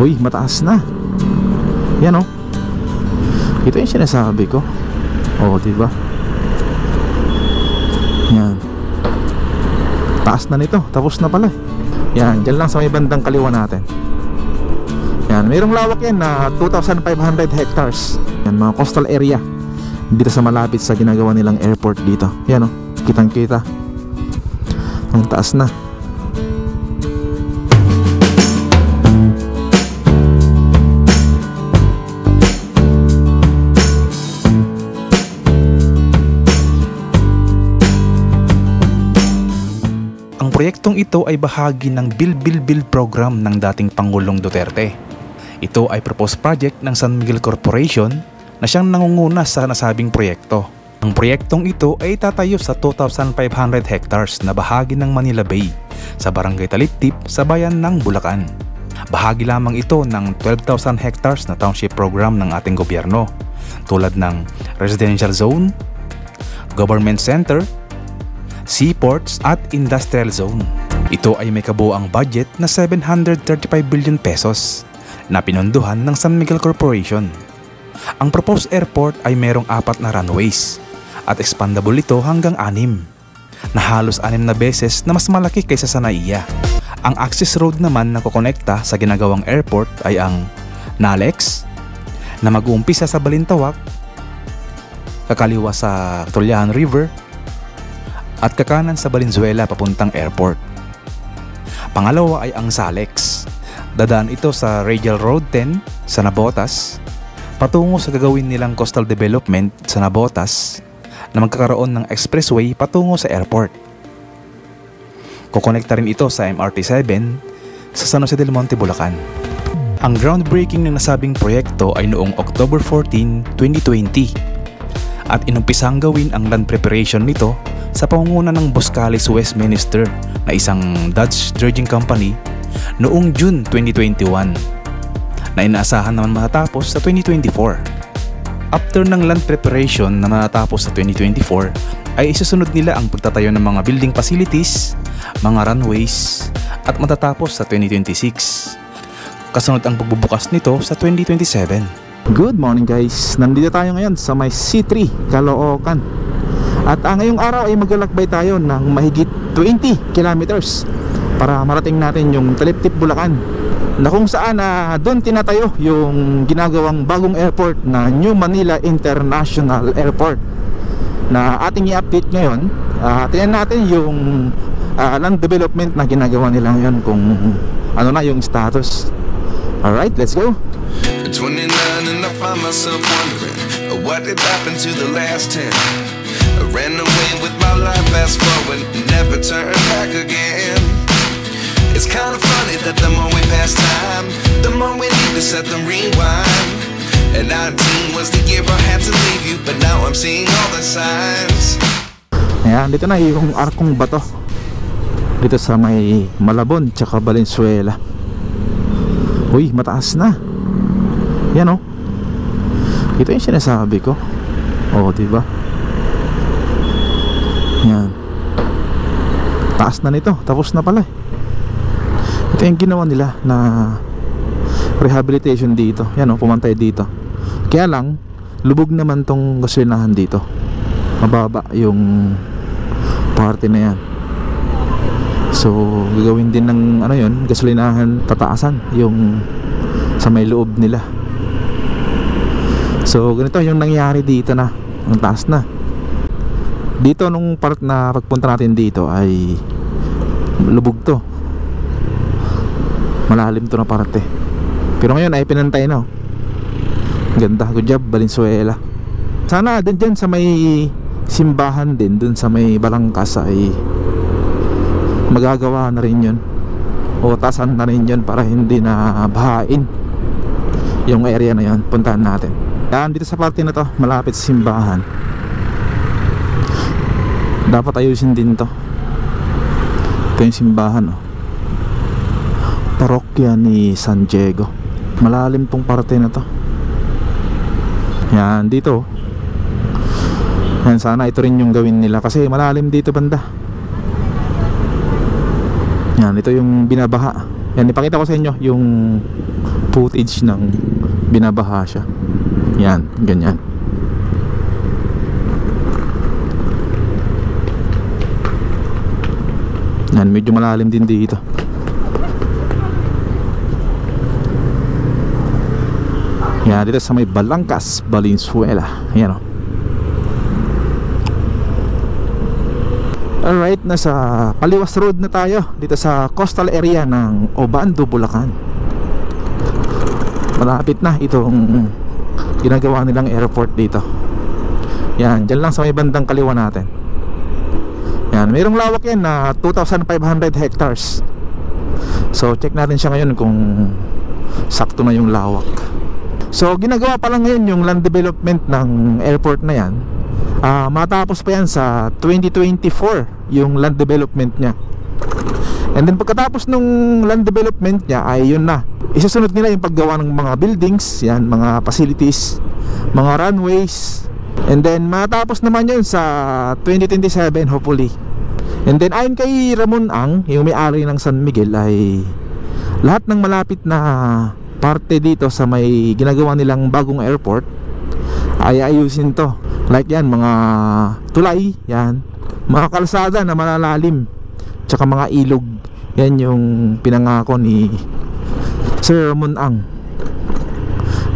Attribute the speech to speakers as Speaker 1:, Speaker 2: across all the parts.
Speaker 1: Uy, mataas na. Yan oh. Ito yung sinasabi ko. Oh, diba? Yan. Taas na nito. Tapos na pala. Yan, dyan lang sa may bandang kaliwa natin. Yan, mayroong lawak yan na 2,500 hectares. Yan, mga coastal area dito sa malapit sa ginagawa nilang airport dito. Yan oh, kitang kita. Ang taas na.
Speaker 2: Ang proyektong ito ay bahagi ng Build program ng dating Pangulong Duterte. Ito ay proposed project ng San Miguel Corporation na siyang nangunguna sa nasabing proyekto. Ang proyektong ito ay tatayo sa 2,500 hectares na bahagi ng Manila Bay sa Barangay Talitip sa bayan ng Bulacan. Bahagi lamang ito ng 12,000 hectares na township program ng ating gobyerno tulad ng residential zone, government center, seaports at industrial zone. Ito ay may kabuuang budget na 735 billion pesos na pinondohan ng San Miguel Corporation. Ang proposed airport ay merong 4 na runways at expandable ito hanggang 6 na halos 6 na beses na mas malaki kaysa sa NAIA. Ang access road naman na kukonekta sa ginagawang airport ay ang NALEX na mag-uumpisa sa Balintawak, kakaliwa sa Tulyahan River at kakanan sa Valenzuela papuntang airport. Pangalawa ay ang SALEX. Dadaan ito sa Radial Road 10 sa Navotas patungo sa gagawin nilang coastal development sa Navotas na magkakaroon ng expressway patungo sa airport. Kukonekta rin ito sa MRT 7 sa San Jose del Monte, Bulacan. Ang groundbreaking ng nasabing proyekto ay noong October 14, 2020 at inumpisang gawin ang land preparation nito sa pangunguna ng Boscalis Westminster na isang Dutch dredging company noong June 2021 na inaasahan naman matatapos sa 2024. After ng land preparation na matatapos sa 2024 ay isusunod nila ang pagtatayo ng mga building facilities, mga runways at matatapos sa 2026. Kasunod ang pagbubukas nito sa 2027.
Speaker 1: Good morning guys, nandito tayo ngayon sa may C3, Caloocan. At ngayong araw ay maglalakbay tayo ng mahigit 20 kilometers para marating natin yung Talitip, Bulacan, na kung saan doon tinatayo yung ginagawang bagong airport na New Manila International Airport na ating i-update ngayon. Tingnan natin yung land development na ginagawa nila ngayon, kung ano na yung status. Alright, let's go.
Speaker 3: 29 and I find myself wondering what did happen to the last 10. I ran away with my life, fast forward, never turn back again. It's kind of funny that the more we pass time, the more we need to set the rewind. And 19 was the year I had to leave you, but now I'm seeing all the signs.
Speaker 1: Ayan, dito na yung arkong bato dito sa may Malabon tsaka Valenzuela. Uy, mataas na. Yan oh. Ito yung sinasabi ko. Oh, diba? Yan. Taas na nito. Tapos na pala. Ito yung ginawa nila na rehabilitation dito. Yan oh, pumantay dito. Kaya lang, lubog naman tong gasolinahan dito. Mababa yung parte na yan. So, gagawin din ng ano yun, gasolinahan tataasan yung sa may loob nila. So ganito yung nangyari dito na, ang taas na. Dito nung part na pagpunta natin dito ay lubog to, malalim to na parte. Pero ngayon ay pinantay na. Ganda, good job Valenzuela. Sana din dyan sa may simbahan din, dun sa may Balangkas ay magagawa na rin yun, o tasan na rin yun para hindi na bahain yung area na yun. Puntahan natin. Yan, dito sa parte na to, malapit sa simbahan, dapat ayusin din to. Ito yung simbahan oh. Parokya ni San Diego. Malalim tong parte na to. Yan, dito. Yan, sana ito rin yung gawin nila kasi malalim dito banda. Yan, ito yung binabaha. Yan, ipakita ko sa inyo yung footage ng binabaha siya. Yan, ganyan. Yan, medyo malalim din dito. Yan, dito sa may Balangkas, Valenzuela. Yan, o. Alright, nasa Paliwas Road na tayo, dito sa coastal area ng Obando, Bulacan. Malapit na itong ginagawa nilang airport dito. Yan, dyan lang sa may bandang kaliwa natin. Yan, mayroong lawak yan na 2,500 hectares. So check natin siya ngayon kung sakto na yung lawak. So ginagawa pa lang ngayon yung land development ng airport na yan. Matapos pa yan sa 2024 yung land development niya. And then pagkatapos nung land development niya ay yun na, isusunod nila yung paggawa ng mga buildings, yan, mga facilities, mga runways. And then matapos naman yun sa 2027 hopefully. And then ayon kay Ramon Ang, yung may-ari ng San Miguel, ay lahat ng malapit na parte dito sa may ginagawa nilang bagong airport ay ayusin to. Like yan, mga tulay, yan, mga kalsada na malalalim, tsaka mga ilog. Yan yung pinangako ni Sir Ramon Ang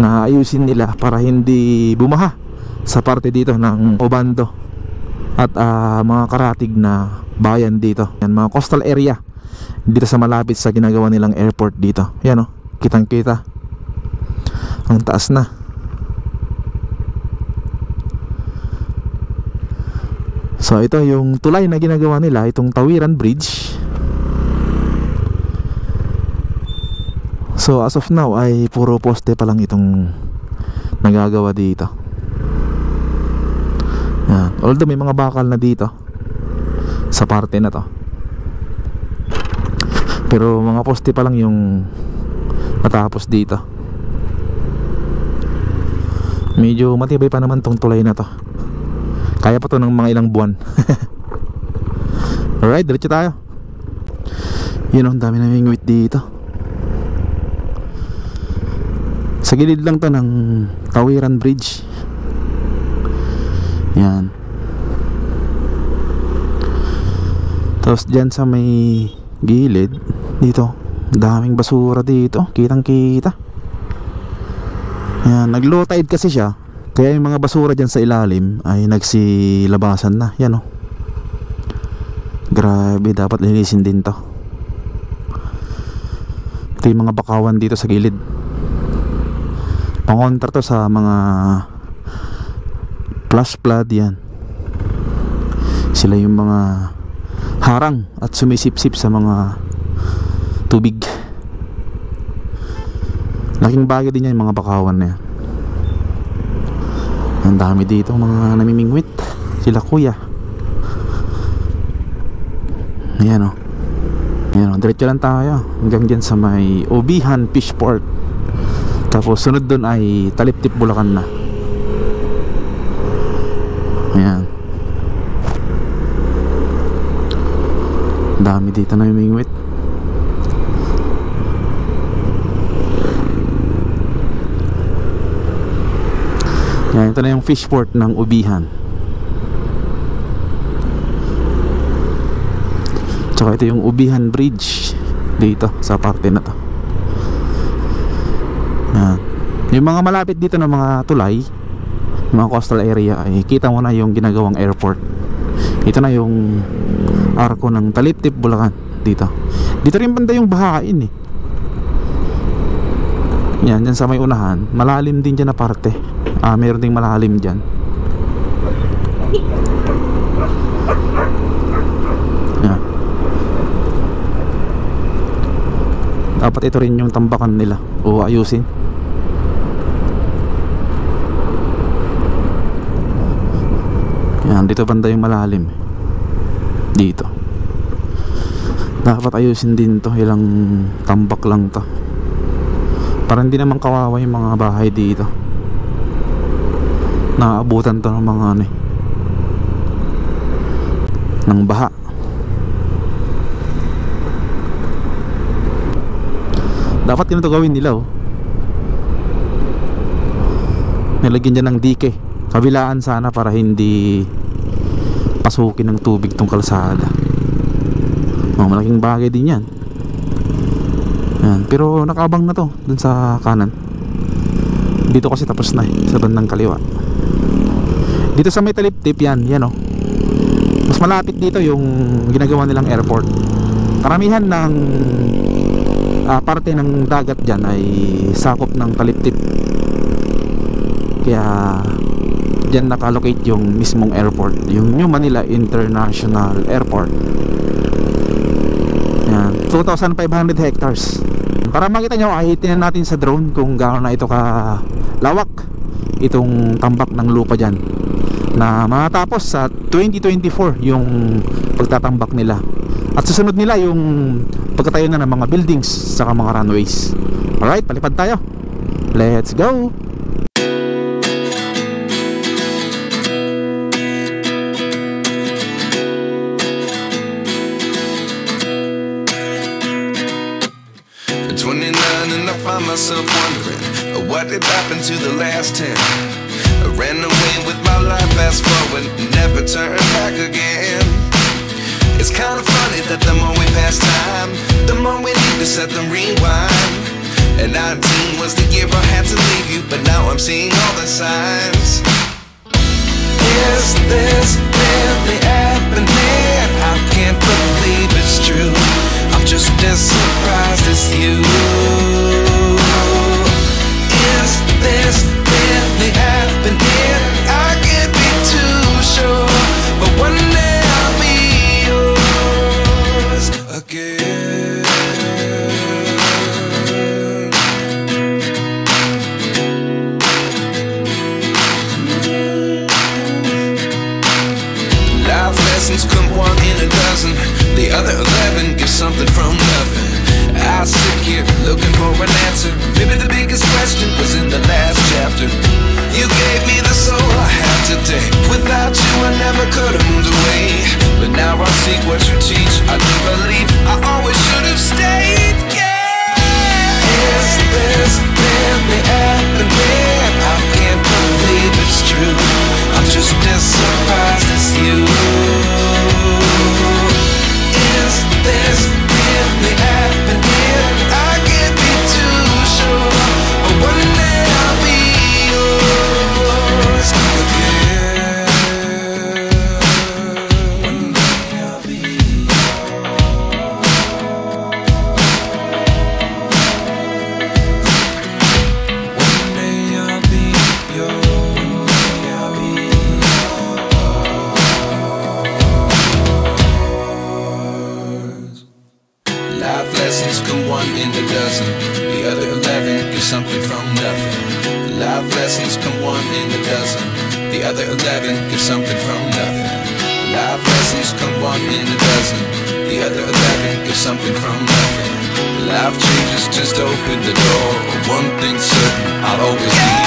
Speaker 1: na ayusin nila para hindi bumaha sa parte dito ng Obando at mga karatig na bayan dito. Yan, mga coastal area dito sa malapit sa ginagawa nilang airport dito. Yan, o, kitang kita ang taas na. So ito yung tulay na ginagawa nila, itong Tawiran Bridge. So as of now ay puro poste pa lang itong nagagawa dito. Yan. Although may mga bakal na dito sa parte na to, pero mga poste pa lang yung natapos dito. Medyo matibay pa naman tong tulay na to. Kaya pa to ng mga ilang buwan. Alright, diretso tayo. Yun, ang dami naming wait dito. Sa gilid lang to ng Tawiran Bridge. Yan. Tapos dyan sa may gilid dito, daming basura dito, kitang kita. Yan, nag-low tide kasi siya, kaya yung mga basura dyan sa ilalim ay nagsilabasan na. Yan, o. Grabe, dapat linisin din to. Ito yung mga bakawan dito sa gilid. Pangontra to sa mga flash flood. Yan, sila yung mga harang at sumisipsip sa mga tubig. Laking bagay din yan yung mga bakawan na yan. Ang dami dito mga namimingwit, sila kuya. Ayan, o. Ayan, o, diretso lang tayo hanggang dyan sa may Obihan Fishport. Tapos sunod dun ay Taliptip, Bulacan na. Ayan, dami dito namimingwit. Yan, ito na yung fishport ng Obihan. Tsaka ito yung Obihan Bridge dito sa parte na to. Yan. Yung mga malapit dito ng mga tulay, mga coastal area, ay kita mo na yung ginagawang airport. Ito na yung arko ng Taliptip, Bulacan dito. Dito rin banda yung bahain, eh. Yan, yan sa may unahan, malalim din dyan na parte. Meron ding malalim dyan. Yan. Dapat ito rin yung tambakan nila o ayusin. Yan, dito banda yung malalim dito. Dapat ayusin din to. Ilang tambak lang to para hindi naman kawawa yung mga bahay dito. Naaabutan to ng mga ano, ng baha. Dapat ganito gawin nila, oh. nilagyan dyan ng dike kabilaan sana para hindi pasukin ng tubig tong kalsada. Malaking bagay din yan. Yan. Pero nakabang na to dun sa kanan. Dito kasi tapos na sa bandang kaliwa. Dito sa may taliptip yan, yan oh. Mas malapit dito yung ginagawa nilang airport. Karamihan ng parte ng dagat dyan ay sakop ng taliptip. Kaya dyan nakalocate yung mismong airport, yung New Manila International Airport. Yan, 2,500 hectares. Para makita nyo, ahitin natin sa drone kung gaano na ito ka lawak itong tambak ng lupa dyan, na matapos sa 2024 yung pagtatambak nila. At susunod nila yung pagkatayo na ng mga buildings saka mga runways. Alright, palipad tayo. Let's go!
Speaker 3: At 29 and I find myself wondering what did happen to the last 10. I ran away with my life, fast forward, never turn back again. It's kind of funny that the more we pass time, the more we need to set them rewind. And 19 was the year I had to leave you, but now I'm seeing all the signs. Is this really happening? I can't believe it's true. I'm just as surprised as you. Is this really happening? I can't be too sure, but one day I'll be yours again. Life lessons come one in a dozen, the other 11 give something from nothing. I sit here looking for an answer. Maybe the biggest question was in the last chapter. You gave me the soul I have today. Without you I never could have moved away. But now I see what you teach. I do believe I always should have stayed. Yeah. Is this really happening? I can't believe it's true. I'm just as surprised as you. Is this really happening? I can't be too sure, but one day I'll be yours again. One day I'll be yours. One day I'll be yours. I'll be yours. Life lessons come one in a dozen, the other 11 give something from nothing. Life lessons come one in a dozen, the other 11 give something from nothing. Life lessons come one in a dozen, the other 11 give something from nothing. Life changes just open the door. One thing's certain, I'll always be